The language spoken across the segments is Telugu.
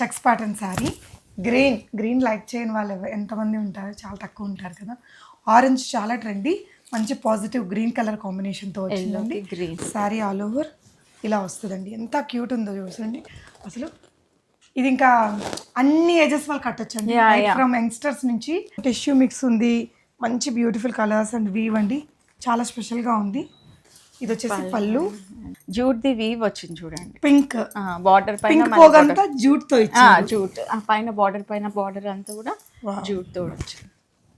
Checks pattern sari, green like చేయని వాళ్ళు ఎంతమంది ఉంటారు, చాలా తక్కువ ఉంటారు కదా. ఆరెంజ్ చాలా ట్రెండీ, మంచి పాజిటివ్ గ్రీన్ కలర్ కాంబినేషన్తో వచ్చిందండి. గ్రీన్ శారీ ఆల్ ఓవర్ ఇలా వస్తుందండి. ఎంత క్యూట్ ఉందో చూసండి అసలు. ఇది ఇంకా అన్ని ఏజెస్ వాళ్ళు కట్టొచ్చండి, ఫ్రమ్ యంగ్స్టర్స్ నుంచి. టిష్యూ మిక్స్ ఉంది, మంచి బ్యూటిఫుల్ కలర్స్ అండ్ వీవ్ అండి, చాలా స్పెషల్గా ఉంది. ఇది వచ్చేసి పళ్ళు, జూట్ ది వీవ్ వచ్చింది చూడండి. పింక్ బార్డర్ పైన పోగంతా జూట్ తో ఇచ్చారు. జూట్ పైన బార్డర్ అంతా కూడా జూట్ తో వచ్చింది.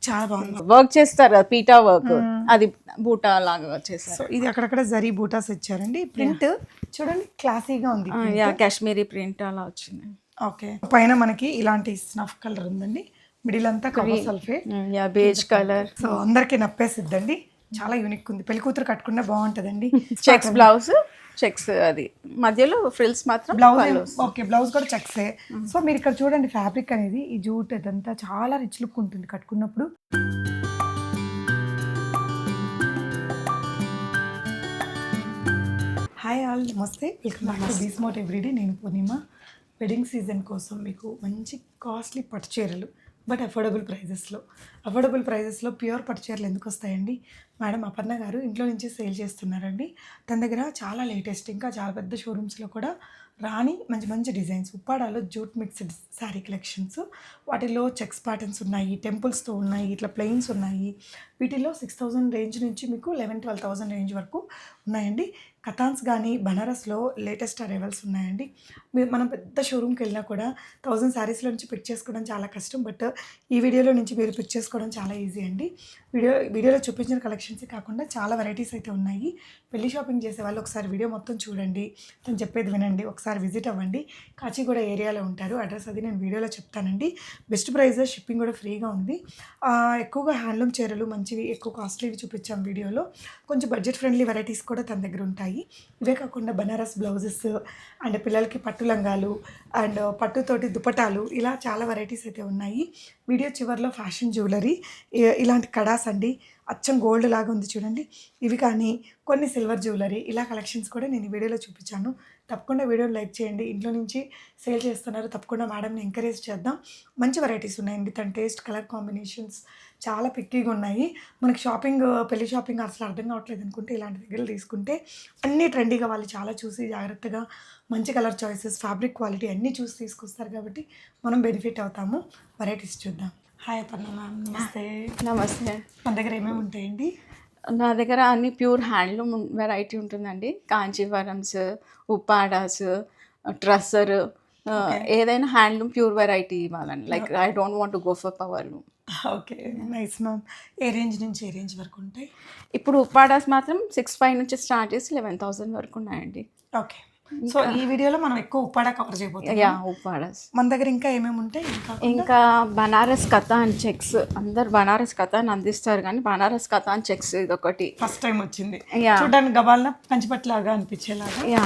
చాలా బాగుంది. వర్క్ చేస్తారు పీటా వర్క్, అది బూటా లాగా చేస్తారు. సో ఇది అక్కడక్కడ జరీ బూటాస్ ఇచ్చారండి. ప్రింట్ చూడండి క్లాసీగా ఉంది, కాశ్మీరీ ప్రింట్ అలా వచ్చింది. ఓకే, పైన మనకి ఇలాంటి స్నఫ్ కలర్ ఉందండి, మిడిల్ అంతా cover sulphate, beige colour. So అందరికి నప్పేసిద్దండి, చాలా యూనిక్ ఉంది. పెళ్లి కూతురు కట్టుకున్నా బాగుంటుందండి. చెక్స్ బ్లౌజ్, చెక్స్ అది మధ్యలో ఫ్రిల్స్ మాత్రం బ్లౌజ్. ఓకే, బ్లౌజ్ కూడా చెక్సే. సో మీరు ఇక్కడ చూడండి ఫ్యాబ్రిక్ అనేది, ఈ జూట్ ఇదంతా చాలా రిచ్ లుక్ ఉంటుంది కట్టుకున్నప్పుడు. హాయ్ ఆల్, నమస్తే, welcome back to be smart everyday. నేను పూర్ణిమ. వెడ్డింగ్ సీజన్ కోసం మీకు మంచి కాస్ట్లీ పట్టు చీరలు బట్ అఫోర్డబుల్ ప్రైజెస్లో ప్యూర్ పట్టు చీరలు ఎందుకు వస్తాయండి? మేడం అపర్ణ గారు ఇంట్లో నుంచి సేల్ చేస్తున్నారండి. తన దగ్గర చాలా లేటెస్ట్, ఇంకా చాలా పెద్ద షోరూమ్స్లో కూడా రాని మంచి మంచి డిజైన్స్, ఉప్పాడాలో జూట్ మిక్స్డ్ శారీ కలెక్షన్స్, వాటిలో చెక్స్ ప్యాటర్న్స్ ఉన్నాయి, టెంపుల్స్తో ఉన్నాయి, ఇట్లా ప్లెయిన్స్ ఉన్నాయి. వీటిలో 6,000 రేంజ్ నుంచి మీకు 11,000-12,000 రేంజ్ వరకు ఉన్నాయండి. కథాన్స్ కానీ బనారస్లో లేటెస్ట్ అరైవల్స్ ఉన్నాయండి. మనం పెద్ద షోరూమ్కి వెళ్ళినా కూడా 1000 శారీస్లో నుంచి పిక్ చేసుకోవడం చాలా కష్టం, బట్ ఈ వీడియోలో నుంచి మీరు పిక్ చేసుకోవడం చాలా ఈజీ అండి. వీడియోలో చూపించిన కలెక్షన్సే కాకుండా చాలా వెరైటీస్ అయితే ఉన్నాయి. పెళ్లి షాపింగ్ చేసే వాళ్ళు ఒకసారి వీడియో మొత్తం చూడండి, తను చెప్పేది వినండి, ఒకసారి విజిట్ అవ్వండి. కాచిగూడ ఏరియాలో ఉంటారు, అడ్రస్ అది నేను వీడియోలో చెప్తానండి. బెస్ట్ ప్రైజెస్, షిప్పింగ్ కూడా ఫ్రీగా ఉంది. ఎక్కువగా హ్యాండ్లూమ్ చీరలు మంచివి, ఎక్కువ కాస్ట్లీవి చూపించాం వీడియోలో. కొంచెం బడ్జెట్ ఫ్రెండ్లీ వెరైటీస్ కూడా తన దగ్గర ఉంటాయి. ఇవే కాకుండా బనారస్ బ్లౌజెస్ అండ్ పిల్లలకి పట్టు లంగాలు అండ్ పట్టుతోటి దుపటాలు, ఇలా చాలా వెరైటీస్ అయితే ఉన్నాయి. వీడియో చివరిలో ఫ్యాషన్ జ్యువెలరీ, ఇలాంటి కడాస్ అండి, అచ్చం గోల్డ్ లాగా ఉంది చూడండి, ఇవి కానీ కొన్ని సిల్వర్ జ్యువెలరీ, ఇలా కలెక్షన్స్ కూడా నేను ఈ వీడియోలో చూపించాను. తప్పకుండా వీడియోని లైక్ చేయండి. ఇంట్లో నుంచి సేల్ చేస్తున్నారు, తప్పకుండా మేడంని ఎంకరేజ్ చేద్దాం. మంచి వెరైటీస్ ఉన్నాయండి, తన టేస్ట్, కలర్ కాంబినేషన్స్ చాలా పిక్కీగా ఉన్నాయి. మనకి పెళ్లి షాపింగ్ అసలు అర్థం కావట్లేదు అనుకుంటే ఇలాంటి దగ్గర తీసుకుంటే అన్నీ ట్రెండీగా వాళ్ళు చాలా చూసి జాగ్రత్తగా మంచి కలర్ చాయిసెస్, ఫ్యాబ్రిక్ క్వాలిటీ అన్నీ చూసి తీసుకొస్తారు కాబట్టి మనం బెనిఫిట్ అవుతాము. వెరైటీస్ చూద్దాం. హాయ్ అపర్ణ మ్యామ్, నమస్తే. నమస్తే. మన దగ్గర ఏమేమి ఉంటాయండి? నా దగ్గర అన్ని ప్యూర్ హ్యాండ్లూమ్ వెరైటీ ఉంటుందండి. కాంచీవరమ్స్, ఉప్పాడాస్, ట్రస్సర్, ఏదైనా హ్యాండ్లూమ్ ప్యూర్ వెరైటీ ఇవ్వాలండి. Like I don't want to go for power loom. Okay, nice ma'am. A range నుంచి ఏ రేంజ్ వరకు ఉంటాయి? ఇప్పుడు ఉప్పాడాస్ మాత్రం 6,500 నుంచి స్టార్ట్ చేసి 11,000 వరకు ఉన్నాయండి. ఓకే, సో ఈ వీడియోలో మనం ఎక్కువ ఉప్పాడా కవర్ చేయబోతున్నాం. ఉప్పాడాస్. మన దగ్గర ఇంకా ఏమేమి ఉంటాయి? ఇంకా బనారస్ కథాన్ చెక్స్, అందరు బనారస్ కథాన్ అందిస్తారు కానీ బనారస్ కథాన్ చెక్స్ ఇది ఒకటి ఫస్ట్ టైం వచ్చింది. చూడడానికి గబాల్న కంచిపట్లాగా అనిపించేలాగా.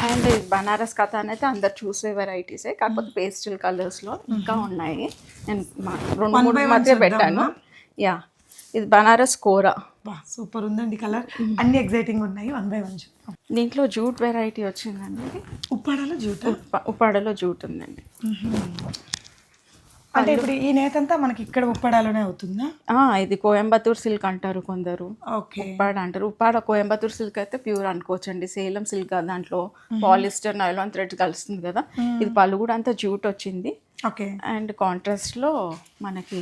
అండ్ బనారస్ కథాన్ అయితే అందరు చూసే వెరైటీసే, కాకపోతే పేస్టల్ కలర్స్లో ఇంకా ఉన్నాయి. నేను 2-3 మధ్య పెట్టాను. ఇది బనారస్ కోరా. సూపర్ ఉందండి కలర్, అన్ని ఎగ్జైటింగ్ ఉన్నాయి. 1 by 1 దీంట్లో జూట్ వెరైటీ వచ్చిందండి. ఉప్పాడలో జూట్ ఉందండి. అంటే ఇప్పుడు ఈ నేతంతా మనకి ఇక్కడ ఉప్పాడలోనే అవుతుందా? ఇది కోయంబత్తూర్ సిల్క్ అంటారు కొందరు, ఉప్పాడ అంటారు. ఉప్పాడ కోయంబత్తూర్ సిల్క్ అయితే ప్యూర్ అనుకోవచ్చండి. సేలం సిల్క్ దాంట్లో పాలిస్టర్, నైలాన్ థ్రెడ్ కలుస్తుంది కదా. ఇది పళ్ళు కూడా అంతా జూట్ వచ్చింది. ఓకే, అండ్ కాంట్రాస్ట్లో మనకి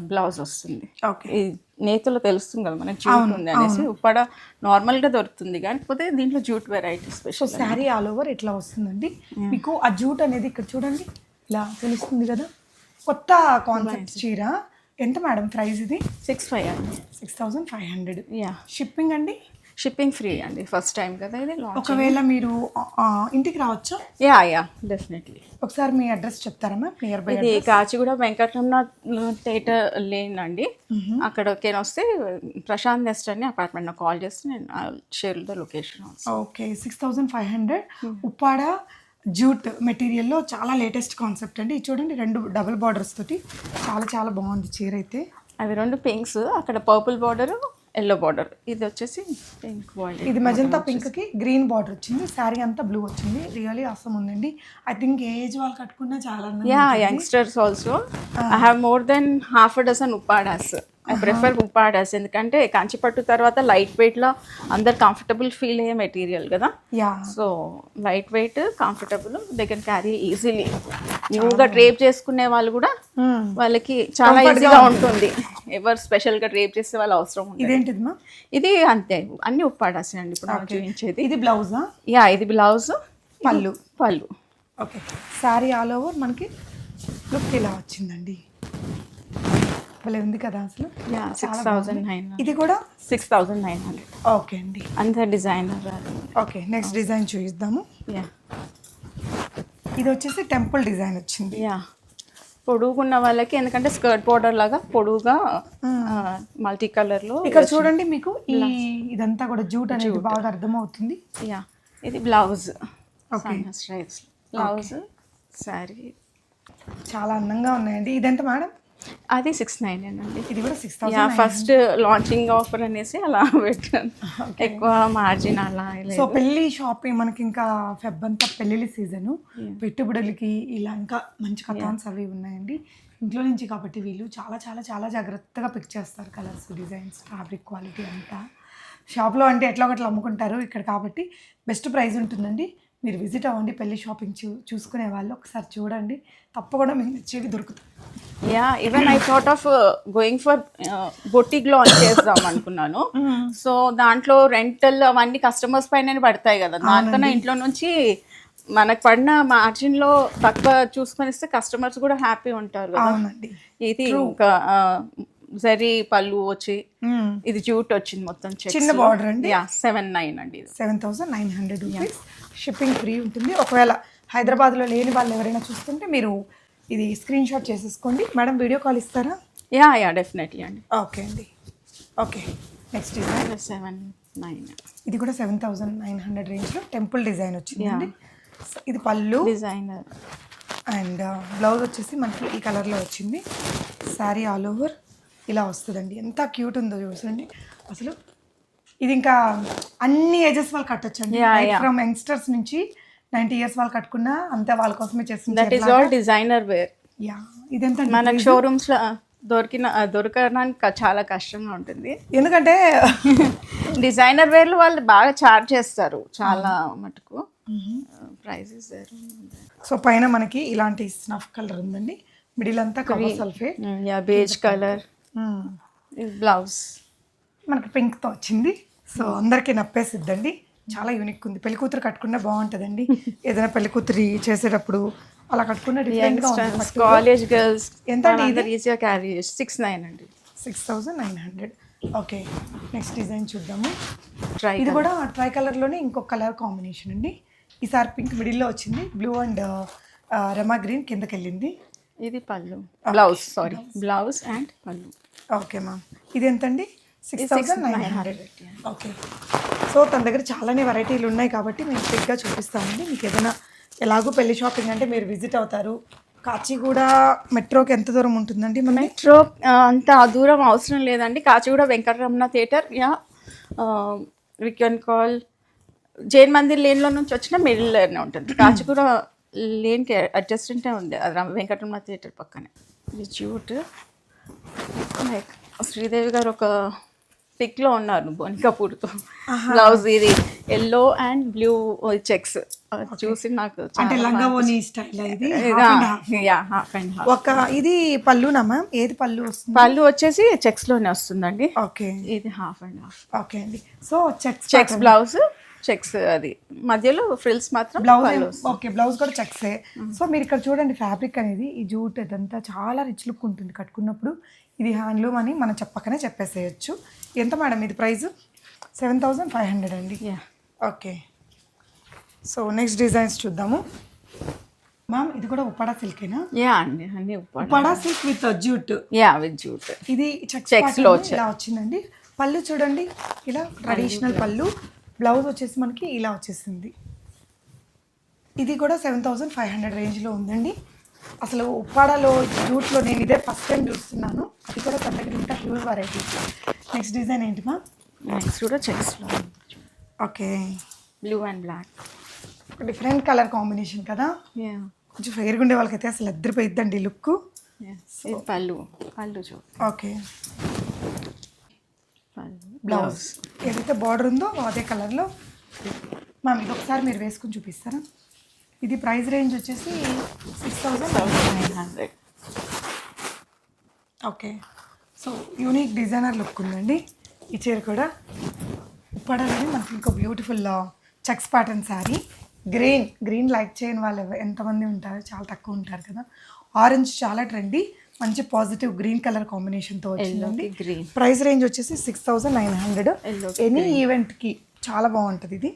బ్లౌజ్ వస్తుంది. ఓకే, ఈ నేతలో తెలుస్తుంది కదా మనకి జూట్ ఉంది అనేసి. ఉప్పాడ నార్మల్గా దొరుకుతుంది, కాకపోతే దీంట్లో jute variety special. Sari all over ఇట్లా వస్తుందండి. మీకు ఆ జూట్ అనేది ఇక్కడ చూడండి ఇలా తెలుస్తుంది కదా. కొత్త కాన్సెప్ట్ చీర. ఎంత మేడం ప్రైస్ ఇది? 6,500 అండి. 6,500. షిప్పింగ్ అండి? షిప్పింగ్ ఫ్రీ అండి, ఫస్ట్ టైం కదా ఇది. ఒకవేళ మీరు ఇంటికి రావచ్చా? డెఫినెట్లీ. ఒకసారి మీ అడ్రస్ చెప్తారా మ్యామ్? నియర్ బై ఇది కాచిగూడ వెంకటరమణ థియేటర్ లేన్ అండి. అక్కడికి వస్తే ప్రశాంత్ నెస్ట్ అని అపార్ట్మెంట్ కాల్ చేస్తే నేను share the location. Okay, 6,500 Uppada jute మెటీరియల్లో చాలా లేటెస్ట్ కాన్సెప్ట్ అండి. ఇది చూడండి, 2 డబుల్ బార్డర్స్ తోటి చాలా చాలా బాగుంది చీర అయితే. అవి 2 పింక్స్, అక్కడ పర్పుల్ బార్డర్ ఎల్లో బార్డర్. ఇది వచ్చేసి పింక్ బార్డర్. ఇది మజంతా పింక్కి గ్రీన్ బార్డర్ వచ్చింది, శారీ అంతా బ్లూ వచ్చింది. రియలీ అవసరం ఉందండి. ఐ థింక్ ఏజ్ వాళ్ళు కట్టుకున్నా చాలా అందంగా యా, ఉంటుంది. Youngsters also. I have more than half a dozen Uppadas. I prefer Uppadas ఎందుకంటే కంచిపట్టు తర్వాత లైట్ వెయిట్లో అందరు కంఫర్టబుల్ ఫీల్ అయ్యే మెటీరియల్ కదా. Yeah so light weight, comfortable, they can carry easily. న్యూగా డ్రేప్ చేసుకునే వాళ్ళు కూడా వాళ్ళకి చాలా ఈజీగా ఉంటుంది. ఎవరు స్పెషల్గా డ్రేప్ చేసే వాళ్ళు అవసరం ఉంది. ఇదేంటిది మా? ఇది అంతే, అన్ని ఉప్పాడాసే అండి ఇప్పుడు నాకు చూపించేది. ఇది బ్లౌజా? యా, ఇది బ్లౌజ్, పళ్ళు. పళ్ళు. ఓకే, శారీ ఆల్ ఓవర్ మనకి లుక్ ఇలా వచ్చిందండి. భలే ఉంది కదా అసలు. యా, 6,900. ఇది కూడా 6,900. ఓకే అండి. అంత డిజైనర్. ఓకే, నెక్స్ట్ డిజైన్ చూపిద్దాము. యా, ఇది వచ్చేసి టెంపుల్ డిజైన్ వచ్చింది. యా, పొడుగున్న వాళ్ళకి, ఎందుకంటే స్కర్ట్ బోర్డర్ లాగా పొడుగుగా మల్టీ కలర్లో. ఇక్కడ చూడండి, మీకు ఇదంతా కూడా జూట్ అనేది బాగా అర్థమవుతుంది. యా, ఇది బ్లౌజ్. స్ట్రైప్స్ బ్లౌజ్, శారీ చాలా అందంగా ఉన్నాయండి. ఇదెంత మేడం? అది 6,900 అండి. ఇది కూడా 6,000. యా, ఫస్ట్ లాంచింగ్ ఆఫర్ అనేసి అలా పెట్టాను. ఎక్కువ మార్జిన్ అలా. సో పెళ్లి షాపింగ్ మనకి ఇంకా ఫెబ్ అంతా పెళ్లి సీజను, పెట్టుబడులకి ఇలా ఇంకా మంచి కథాన్స్ అవి ఉన్నాయండి ఇంట్లో నుంచి. కాబట్టి వీళ్ళు చాలా చాలా చాలా జాగ్రత్తగా పిక్ చేస్తారు కలర్స్, డిజైన్స్, ఫ్యాబ్రిక్ క్వాలిటీ అంతా. షాప్లో అంటే ఎట్లా ఒకటి అమ్ముకుంటారు, ఇక్కడ కాబట్టి బెస్ట్ ప్రైస్ ఉంటుందండి. మీరు విజిట్ అవ్వండి. పెళ్లి షాపింగ్ చూసుకునే వాళ్ళు ఒకసారి చూడండి, తప్పకుండా మీకు నచ్చేవి దొరుకుతాయి. Yeah, even I thought of going for boutique launch చేద్దాం అనుకున్నాను. సో దాంట్లో రెంటల్ అవన్నీ కస్టమర్స్ పైన పడతాయి కదా, దానికన్నా ఇంట్లో నుంచి మనకు పడిన మార్జిన్లో తక్కువ చూసుకొని ఇస్తే కస్టమర్స్ కూడా హ్యాపీ ఉంటారు కదా. ఇది ఇంకా జరీ పళ్ళు వచ్చి, ఇది జూట్ వచ్చింది మొత్తం, చిన్న బార్డర్ అండి. 7,900 అండి. 7,900 రూపీస్. షిప్పింగ్ ఫ్రీ ఉంటుంది. ఒకవేళ హైదరాబాద్లో లేని వాళ్ళు ఎవరైనా చూస్తుంటే మీరు ఇది స్క్రీన్ షాట్ చేసేసుకోండి. మేడం వీడియో కాల్ ఇస్తారా? యా, డెఫినెట్లీ అండి. ఓకే అండి. Okay, next design 7,900. ఇది కూడా 7,900 రేంజ్లో టెంపుల్ డిజైన్ వచ్చిందండి. ఇది పళ్ళు డిజైనర్ అండ్ బ్లౌజ్ వచ్చేసి మనకి ఈ కలర్లో వచ్చింది. శారీ ఆల్ ఓవర్ ఇలా వస్తుందండి. ఎంత క్యూట్ ఉందో చూసండి అసలు. ఇది ఇంకా అన్ని ఏజెస్ వాళ్ళు కట్టొచ్చండి. ఫ్రమ్ యంగ్స్టర్స్ నుంచి 90 years వాళ్ళు కట్టుకున్నా అంతే, వాళ్ళ కోసమే చేస్తుంది. That is all designer wear. Yeah, ఇదెంత మనకు షోరూమ్స్లో దొరకడానికి చాలా కష్టంగా ఉంటుంది, ఎందుకంటే డిజైనర్ వేర్లు వాళ్ళు బాగా చార్జ్ చేస్తారు చాలా మటుకు. ప్రైజెస్. సో పైన మనకి ఇలాంటి స్నఫ్ కలర్ ఉందండి, మిడిల్ అంతా cover sulphate. Yeah, beige colour. Blouse మనకి పింక్తో వచ్చింది. సో అందరికీ నప్పేసిద్దండి. చాలా యూనిక్ ఉంది. పెళ్లి కూతురు కట్టుకున్నా బాగుంటుందండి. ఏదైనా పెళ్లి కూతురి చేసేటప్పుడు అలా కట్టుకున్న డిఫరెంట్గా ఉంది. కాలేజ్ గర్ల్స్ ఎంత ఈజీగా క్యారీ 6,900 అండి. 6,900. ఓకే, నెక్స్ట్ డిజైన్ చూద్దాము. ట్రై ఇది కూడా ట్రై కలర్లోనే ఇంకొక కలర్ కాంబినేషన్ అండి. ఈసారి పింక్ మిడిల్లో వచ్చింది, బ్లూ అండ్ రమా గ్రీన్ కిందకి వెళ్ళింది. ఇది పళ్ళు, బ్లౌజ్, సారీ బ్లౌజ్ అండ్ పళ్ళు. ఓకే మ్యామ్, ఇది ఎంతండి? 6,900. ఓకే, సో తన దగ్గర చాలానే వెరైటీలు ఉన్నాయి కాబట్టి మేము క్విక్గా చూపిస్తామండి. మీకు ఏదైనా ఎలాగో పెళ్లి షాపింగ్ అంటే మీరు విజిట్ అవుతారు. కాచిగూడ మెట్రోకి ఎంత దూరం ఉంటుందండి? మన మెట్రో అంత దూరం అవసరం లేదండి. Kachiguda Venkataramana theatre, yeah we can call Jain Mandir లేన్లో నుంచి వచ్చిన మిడిల్లోనే ఉంటుంది. కాచిగూడ లేన్కి అడ్జస్టెంటే ఉంది, వెంకటరమణ థియేటర్ పక్కనే. ఇది జూట్. లైక్ శ్రీదేవి గారు ఒక పిక్లో ఉన్నారు బోనికపూర్తో. బ్లౌజ్ ఇది ఎల్లో అండ్ బ్లూ చెక్స్ చూసి నాకు అంటే లంగావోని స్టైల్. ఇది హాఫ్ అండ్ హాఫ్. ఒక ఇది పళ్ళునా మ్యామ్? ఏది పళ్ళు వస్తుంది? పళ్ళు వచ్చేసి చెక్స్లోనే వస్తుందండి. ఓకే, ఇది హాఫ్ అండ్ హాఫ్. ఓకే అండి. సో చెక్స్ బ్లౌజ్, చెక్స్, అది మధ్యలో ఫ్రిల్స్ మాత్రం బ్లౌజ్. ఓకే, బ్లౌజ్ కూడా చెక్సే. సో మీరు ఇక్కడ చూడండి, ఫ్యాబ్రిక్ అనేది ఈ జూట్ ఇదంతా చాలా రిచ్ లుక్ ఉంటుంది కట్టుకున్నప్పుడు. ఇది హ్యాండ్లూమ్ అని మనం చెప్పకనే చెప్పేసేయచ్చు. ఎంత మేడం ఇది ప్రైస్? 7,500 అండి. ఓకే, సో నెక్స్ట్ డిజైన్స్ చూద్దాము. మ్యామ్ ఇది కూడా ఉప్పాడా సిల్కేనా? యా అండి, అన్ని Uppada silk with jute. Yeah, with jute. ఇది చెక్స్లో ఇలా వచ్చిందండి. పళ్ళు చూడండి, ఇలా ట్రెడిషనల్ పళ్ళు. బ్లౌజ్ వచ్చేసి మనకి ఇలా వచ్చేసింది. ఇది కూడా 7,500 రేంజ్లో ఉందండి. అసలు ఉప్పాడలో జూట్లో నేను ఇదే ఫస్ట్ టైం చూస్తున్నాను. అది కూడా తన దగ్గర ఇంకా హ్యూజ్ వెరైటీస్. నెక్స్ట్ డిజైన్ ఏంటి మ్యామ్? నెక్స్ట్ కూడా చెక్స్లో okay, blue and black. Different colour combination కదా, యా కొంచెం ఫెయిర్గా ఉండే వాళ్ళకైతే అసలు అద్దరిపోయిద్దండి లుక్. ఇది పళ్ళు చూ. ఓకే, పళ్ళు బ్లౌజ్ ఏదైతే బార్డర్ ఉందో అదే కలర్లో. మ్యామ్ ఇది ఒకసారి మీరు వేసుకుని చూపిస్తారా? ఇది ప్రైస్ రేంజ్ వచ్చేసి 6,900. Okay, so unique designer look ఉందండి ఈ చీర కూడా. ఉప్పాడలోనే మనకి ఇంకో beautiful checks pattern sari. Green like చేయని వాళ్ళు ఎంతమంది ఉంటారు? చాలా తక్కువ ఉంటారు కదా. ఆరెంజ్ చాలా ట్రెండీ, మంచి పాజిటివ్ గ్రీన్ కలర్ కాంబినేషన్తో వచ్చిందండి. గ్రీన్ ప్రైస్ రేంజ్ వచ్చేసి 6,900. Yellow ఎనీ ఈవెంట్కి చాలా బాగుంటుంది ఇది.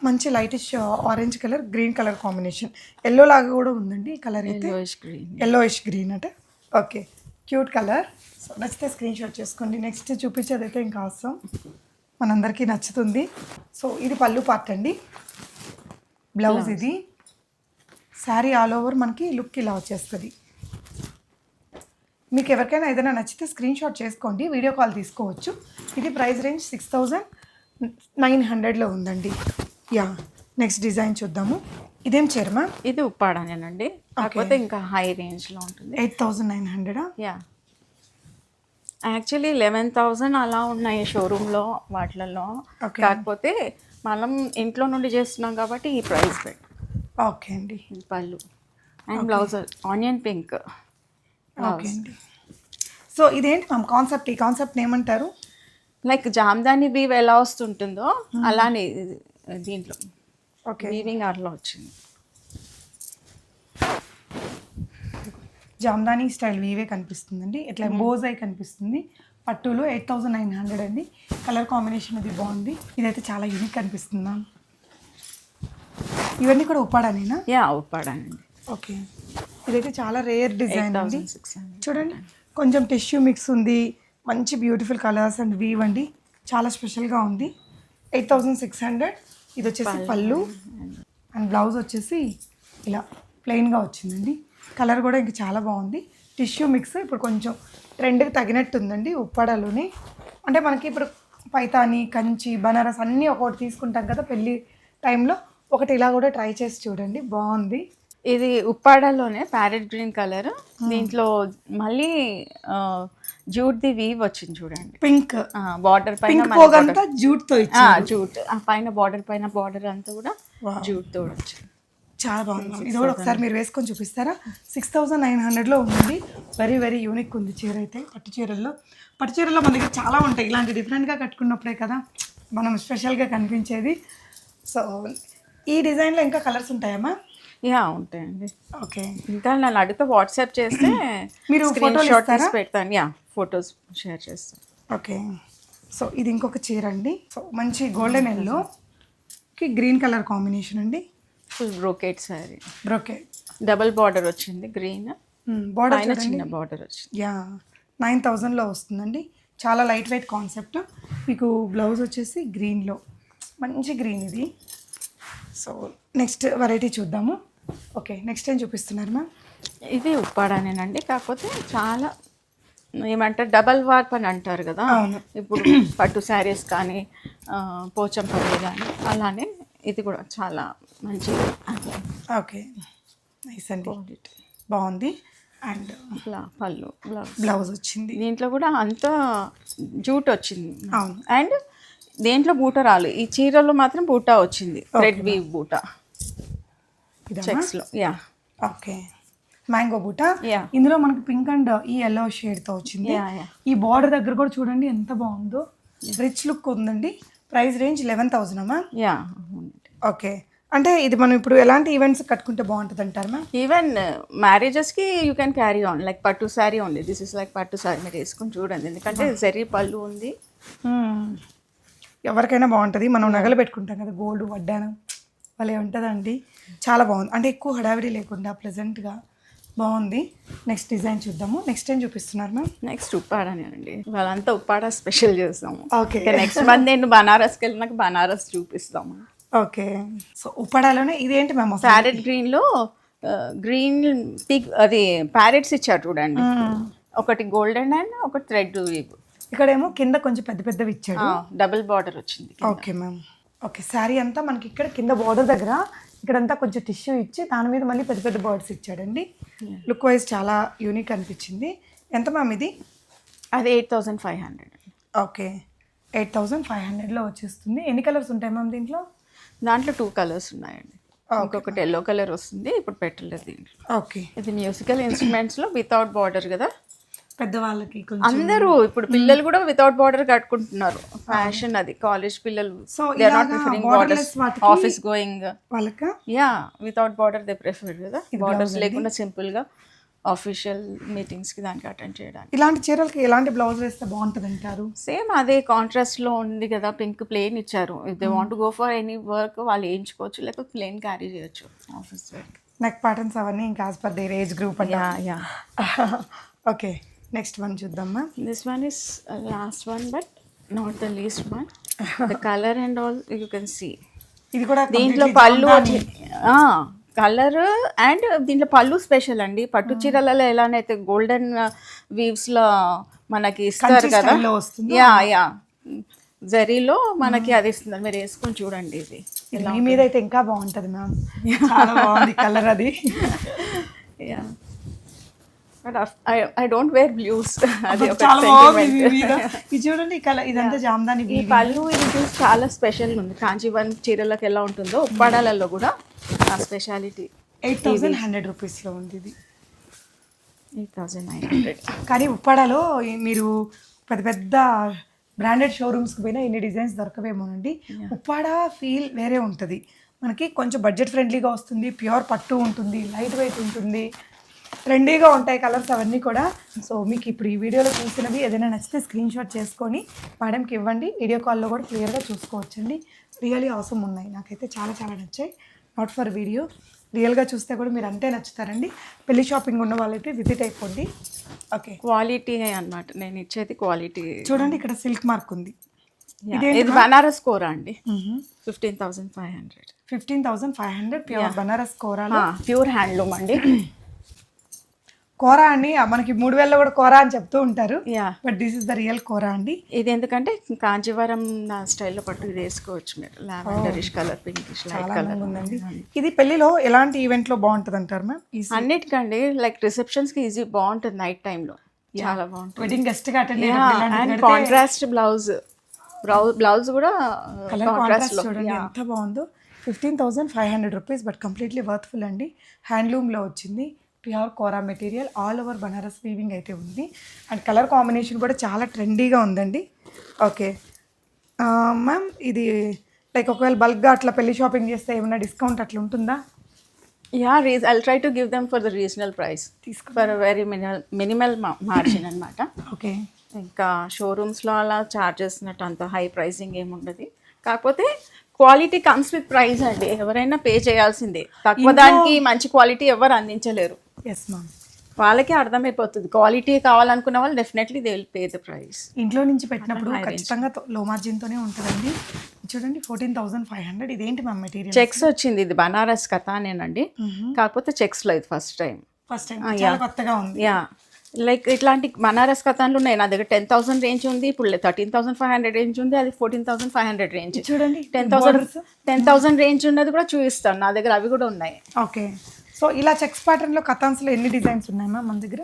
మంచి lightish orange colour green colour combination, yellow లాగా కూడా ఉందండి ఈ కలర్ అయితే. గ్రీన్ ఎల్లోయిష్ గ్రీన్ అంటే ఓకే, క్యూట్ కలర్. సో నచ్చితే స్క్రీన్ షాట్ చేసుకోండి. నెక్స్ట్ చూపించేది అయితే ఇంకా అవసరం మనందరికీ నచ్చుతుంది. సో ఇది పళ్ళు పార్ట్ అండి, బ్లౌజ్ ఇది. శారీ ఆల్ ఓవర్ మనకి లుక్ ఇలా వచ్చేస్తుంది. మీకు ఎవరికైనా ఏదైనా నచ్చితే స్క్రీన్ షాట్ చేసుకోండి, వీడియో కాల్ తీసుకోవచ్చు. ఇది ప్రైస్ రేంజ్ 6,900లో ఉందండి. యా, నెక్స్ట్ డిజైన్ చూద్దాము. ఇదేం చీర మ్యామ్? ఇది ఉప్పాడనేనండి, కాకపోతే ఇంకా హై రేంజ్లో ఉంటుంది. 8,900. యా యాక్చువల్లీ 11,000 అలా ఉన్నాయి షోరూంలో వాటిలలో. Okay. కాకపోతే మనం ఇంట్లో నుండి చేస్తున్నాం కాబట్టి ఈ ప్రైస్ పెట్టి. ఓకే అండి, పళ్ళు and blouse onion pink. Okay అండి. సో ఇదేంటి మ్యామ్ కాన్సెప్ట్? ఈ కాన్సెప్ట్ ఏమంటారు? లైక్ జామ్దాని వీవ్ ఎలా వస్తుంటుందో అలానే దీంట్లో ఓకే, వీవింగ్ అట్లా వచ్చింది. జామ్దాని స్టైల్ వీవే కనిపిస్తుందండి, ఇట్లా బోజ్ అయి కనిపిస్తుంది. పట్టులో 8,900 అండి. కలర్ కాంబినేషన్ అది బాగుంది. ఇదైతే చాలా యూనిక్ కనిపిస్తుంది మ్యామ్. ఇవన్నీ కూడా ఉప్పాడానేనా? యా ఉప్పాడానండి. ఓకే, ఇదైతే చాలా రేర్ డిజైన్ అండి. 8,600. చూడండి, కొంచెం టిష్యూ మిక్స్ ఉంది, మంచి బ్యూటిఫుల్ కలర్స్ అండ్ వీవ్ అండి, చాలా స్పెషల్గా ఉంది. 8,600. ఇది వచ్చేసి పళ్ళు అండ్ బ్లౌజ్ వచ్చేసి ఇలా ప్లెయిన్గా వచ్చిందండి. కలర్ కూడా ఇంకా చాలా బాగుంది. టిష్యూ మిక్స్ ఇప్పుడు కొంచెం ట్రెండ్కి తగినట్టు ఉందండి ఉప్పాడలోని. అంటే మనకి ఇప్పుడు పైతాని, కంచి, బనారస్ అన్నీ ఒకటి తీసుకుంటాం కదా పెళ్ళి టైంలో, ఒకటి ఇలా కూడా ట్రై చేసి చూడండి, బాగుంది. ఇది ఉప్పాడలోనే ప్యారెట్ గ్రీన్ కలర్, దీంట్లో మళ్ళీ జూట్ ది వీవ్ వచ్చింది చూడండి. పింక్ బార్డర్ పైన పోగంతా జూట్ తో జూట్, ఆ పైన బార్డర్ పైన బార్డర్ అంతా కూడా జూట్ తో వచ్చింది. చాలా బాగుంది. ఇది కూడా ఒకసారి మీరు వేసుకొని చూపిస్తారా? 6,900లో ఉంది. వెరీ వెరీ యూనిక్ ఉంది చీర అయితే. పట్టు చీరల్లో మన దగ్గర చాలా ఉంటాయి ఇలాంటి డిఫరెంట్గా కట్టుకున్నప్పుడే కదా మనం స్పెషల్గా కనిపించేది. సో ఈ డిజైన్లో ఇంకా కలర్స్ ఉంటాయమ్మా? యా ఉంటాయండి. ఓకే, ఇంకా నన్ను అడిగితే వాట్సాప్ చేస్తే మీరు స్క్రీన్ ఫోటోలు షాట్ ఇస్తారా? తీసి పెడతాను. యా ఫొటోస్ షేర్ చేస్తాను. ఓకే, సో ఇది ఇంకొక చీర అండి. సో మంచి గోల్డెన్ ఎల్లోకి గ్రీన్ కలర్ కాంబినేషన్ అండి. Full brocade sorry, brocade double border వచ్చింది, గ్రీన్ బార్డర్ పైన చిన్న బార్డర్ వచ్చింది. యా 9,000లో వస్తుందండి. చాలా లైట్ వెయిట్ కాన్సెప్ట్. మీకు బ్లౌజ్ వచ్చేసి గ్రీన్లో, మంచి గ్రీన్ ఇది. సో నెక్స్ట్ వెరైటీ చూద్దాము. ఓకే, నెక్స్ట్ ఏం చూపిస్తున్నారు మ్యామ్? ఇది ఉప్పాడానేనండి, కాకపోతే చాలా ఏమంటారు డబల్ వార్ప్ అని అంటారు కదా. ఇప్పుడు పట్టు శారీస్ కానీ పోచంపల్లి కానీ అలానే ఇది కూడా చాలా మంచి. ఓకే, నైస్ అండి, బాగుంది. అండ్ పళ్ళు బ్లౌజ్ వచ్చింది. దీంట్లో కూడా అంత జూట్ వచ్చింది. అవును, అండ్ దేంట్లో బూట రాలు, ఈ చీరలో మాత్రం బూట వచ్చింది, థ్రెడ్ వీవ్ బూట చెక్స్లో. యా ఓకే, మ్యాంగో బూట. Yeah. ఇందులో మనకి పింక్ అండ్ ఈ ఎల్లో షేడ్తో వచ్చింది. ఈ బార్డర్ దగ్గర కూడా చూడండి ఎంత బాగుందో, రిచ్ లుక్ ఉందండి. ప్రైస్ రేంజ్ 11,000 అమ్మా? యా ఓకే, అంటే ఇది మనం ఇప్పుడు ఎలాంటి ఈవెంట్స్ కట్టుకుంటే బాగుంటుంది అంటారు మ్యామ్? ఈవెన్ మ్యారేజెస్కి you can carry on like pattu sari only. This is like pattu sari, మీరు వేసుకొని చూడండి, ఎందుకంటే జరీ పళ్ళు ఉంది. ఎవరికైనా బాగుంటుంది. మనం నగలు పెట్టుకుంటాం కదా, గోల్డ్ వడ్డానం భలే ఉంటుందండి, చాలా బాగుంది. అంటే ఎక్కువ హడావిడి లేకుండా ప్లెజెంట్గా బాగుంది. నెక్స్ట్ డిజైన్ చూద్దాము. నెక్స్ట్ ఏం చూపిస్తున్నారు మ్యామ్? నెక్స్ట్ ఉప్పాడనేనండి, వాళ్ళంతా ఉప్పాడ స్పెషల్ చేస్తాము. ఓకే, నెక్స్ట్ మంత్ నేను బనారస్కి వెళ్ళినాక బనారస్ చూపిస్తాము. ఓకే, సో ఉప్పాడాలోనే ఇదేంటి మ్యామ్? ప్యారెట్ గ్రీన్లో గ్రీన్ పిగ్ అది ప్యారెట్స్ ఇచ్చారు చూడండి, ఒకటి గోల్డెన్ అండ్ ఒకటి థ్రెడ్ వీవ్. ఇక్కడేమో కింద కొంచెం పెద్ద పెద్దవి ఇచ్చాడు. డబుల్ బార్డర్ వచ్చింది. Okay ma'am. ఓకే, శారీ అంతా మనకి ఇక్కడ కింద బార్డర్ దగ్గర ఇక్కడంతా కొంచెం టిష్యూ ఇచ్చి దాని మీద మళ్ళీ పెద్ద పెద్ద బర్డ్స్ ఇచ్చాడండి. లుక్ వైజ్ చాలా యూనిక్ అనిపించింది. ఎంత మ్యామ్ ఇది? అది 8,500. ఓకే, 8,500లో వచ్చేస్తుంది. ఎన్ని కలర్స్ ఉంటాయి మ్యామ్ దీంట్లో? దాంట్లో 2 కలర్స్ ఉన్నాయండి. ఇంకొకటి ఎల్లో కలర్ వస్తుంది, ఇప్పుడు పెట్టలేదు దీంట్లో. ఓకే, ఇది మ్యూజికల్ ఇన్స్ట్రుమెంట్స్లో వితౌట్ బార్డర్ కదా, పెద్దవాళ్ళకి అందరూ ఇప్పుడు పిల్లలు కూడా వితౌట్ బార్డర్ కట్టుకుంటున్నారు. ఫ్యాషన్ అది, కాలేజ్ పిల్లలు. So they are not preferring borders, office going వాళ్ళకి వితౌట్ బార్డర్ దే ప్రిఫర్ కదా. బార్డర్స్ లేకుండా సింపుల్ గా ఆఫీషియల్ మీటింగ్స్ కి దానికి అటెండ్ చేయడానికి. ఇలాంటి చీరలకి ఎలాంటి బ్లౌజ్ వేస్తే బాగుంటుంది అంటారు? సేమ్ అదే కాంట్రాస్ట్ లో ఉంది కదా, పింక్ ప్లెయిన్ ఇచ్చారు. If they want go for any work వాళ్ళు వేయించుకోవచ్చు, లేకపోతే ప్లెయిన్ క్యారీ చేయొచ్చు ఆఫీస్ వర్క్. నెక్ ప్యాటర్న్స్ అవన్నీ ఇంకా as per their age group అండి. ఓకే, నెక్స్ట్ వన్ చూద్దామా. This one is last one but not the least one. The colour and all you can see. ఇది కూడా దీంట్లో పళ్ళు కలర్ అండ్ దీంట్లో పళ్ళు స్పెషల్ అండి. పట్టు చీరలలో ఎలానైతే గోల్డెన్ వీవ్స్ లో మనకి ఇస్తారు కదా, యా జరీలో మనకి అది ఇస్తుంది. మీరు వేసుకొని చూడండి. ఇది మీ మీద అయితే ఇంకా బాగుంటుంది మ్యామ్, చాలా బాగుంది కలర్ అది. Yeah, but I don't wear blues. అది ఒక ఇది చూడండి కలర్, ఇదంతా జామ్దాని. ఈ పళ్ళు ఇది చూసి చాలా స్పెషల్గా ఉంది. కాంచీవరం చీరలకు ఎలా ఉంటుందో ఉప్పాడాలలో కూడా ఆ స్పెషాలిటీ. 8,100 రూపీస్లో ఉంది ఇది. 8,900. కానీ ఉప్పాడాలో మీరు పెద్ద పెద్ద బ్రాండెడ్ షోరూమ్స్కి పోయినా ఇన్ని డిజైన్స్ దొరకవేమోనండి. ఉప్పాడ ఫీల్ వేరే ఉంటుంది మనకి. కొంచెం బడ్జెట్ ఫ్రెండ్లీగా వస్తుంది, ప్యూర్ పట్టు ఉంటుంది, లైట్ వెయిట్ ఉంటుంది, ట్రెండీగా ఉంటాయి కలర్స్ అవన్నీ కూడా. సో మీకు ఇప్పుడు ఈ వీడియోలో చూసినవి ఏదైనా నచ్చితే స్క్రీన్ షాట్ చేసుకొని మేడంకి ఇవ్వండి. వీడియో కాల్లో కూడా క్లియర్గా చూసుకోవచ్చండి. రియలీ అవసరం ఉన్నాయి, నాకైతే చాలా చాలా నచ్చాయి. నాట్ ఫర్ వీడియో, రియల్గా చూస్తే కూడా మీరు అంతే నచ్చుతారండి. పెళ్లి షాపింగ్ ఉన్న వాళ్ళైతే విజిట్ అయిపోండి. ఓకే, క్వాలిటీ అన్నమాట నేను ఇచ్చేది క్వాలిటీ. చూడండి ఇక్కడ సిల్క్ మార్క్ ఉంది. ఇది బనారస్ కోరా అండి. 15,500. 15,500 ప్యూర్ బనారస్ కోరా, ప్యూర్ హ్యాండ్లూమ్ అండి. కోరా అండి, మనకి 3,000లో కూడా కోరా అని చెప్తూ ఉంటారు, yeah but this is the real kora అండి. ఇది ఎందుకంటే కాంచీవరం స్టైల్లో పట్టు ఇది వేసుకోవచ్చు మీరు. Lavenderish colour, pinkish light colour ఉందండి. ఇది పెళ్లిలో ఎలాంటి ఈవెంట్లో బాగుంటుంది అంటారు మ్యామ్? అన్నిటికండి లైక్ రిసెప్షన్స్కి ఈజీ బాగుంటుంది, నైట్ టైంలో చాలా బాగుంటుంది. వెడ్డింగ్ గెస్ట్గా అటెండ్ అండ్ కాంట్రాస్ట్ బ్లౌజ్ కూడా కాంట్రాస్ట్ చూడండి ఎంత బాగుందో. 15,500 రూపీస్, బట్ కంప్లీట్లీ వర్త్ఫుల్ అండి. హ్యాండ్లూమ్లో వచ్చింది, pure kora material, all over Banaras weaving అయితే ఉంది. అండ్ కలర్ కాంబినేషన్ కూడా చాలా ట్రెండీగా ఉందండి. ఓకే మ్యామ్, ఇది లైక్ ఒకవేళ బల్క్గా అట్లా పెళ్లి షాపింగ్ చేస్తే ఏమైనా డిస్కౌంట్ అట్లా ఉంటుందా? Yeah, I'll try to give them for the regional price, for very minimal margin అనమాట. ఓకే, ఇంకా షోరూమ్స్లో అలా చార్జ్ చేస్తున్నట్టు అంత హై ప్రైసింగ్ ఏముండదు. కాకపోతే క్వాలిటీ కమ్స్ విత్ ప్రైస్ అండి. ఎవరైనా పే చేయాల్సిందే. తక్కువ దానికి మంచి క్వాలిటీ ఎవరు అందించలేరు. ఎస్ మ్యామ్, వాళ్ళకే అర్థమైపోతుంది. క్వాలిటీ కావాలనుకున్న వాళ్ళు definitely they will pay the price. ఇంట్లో నుంచి పెట్టినప్పుడు ఖచ్చితంగా లో మార్జిన్తోనే ఉంటుందండి. చూడండి 14,500. ఇదేంటి మ్యామ్ మెటీరియల్? చెక్స్ వచ్చింది. ఇది బనారస్ కథానేనండి, కాకపోతే చెక్స్లో ఇది ఫస్ట్ టైం. చాలా కొత్తగా ఉంది. యా, లైక్ ఇట్లాంటి బనారస్ కథాన్లు ఉన్నాయి నా దగ్గర. 10,000 రేంజ్ ఉంది, ఇప్పుడు 13,500 రేంజ్ ఉంది, అది 14,500 రేంజ్. చూడండి 10,000 రేంజ్ ఉన్నది కూడా చూపిస్తాను నా దగ్గర, అవి కూడా ఉన్నాయి. ఓకే, సో ఇలా చెక్స్ ప్యాటర్న్లో కథాన్స్లో ఎన్ని డిజైన్స్ ఉన్నాయి మ్యామ్ మన దగ్గర?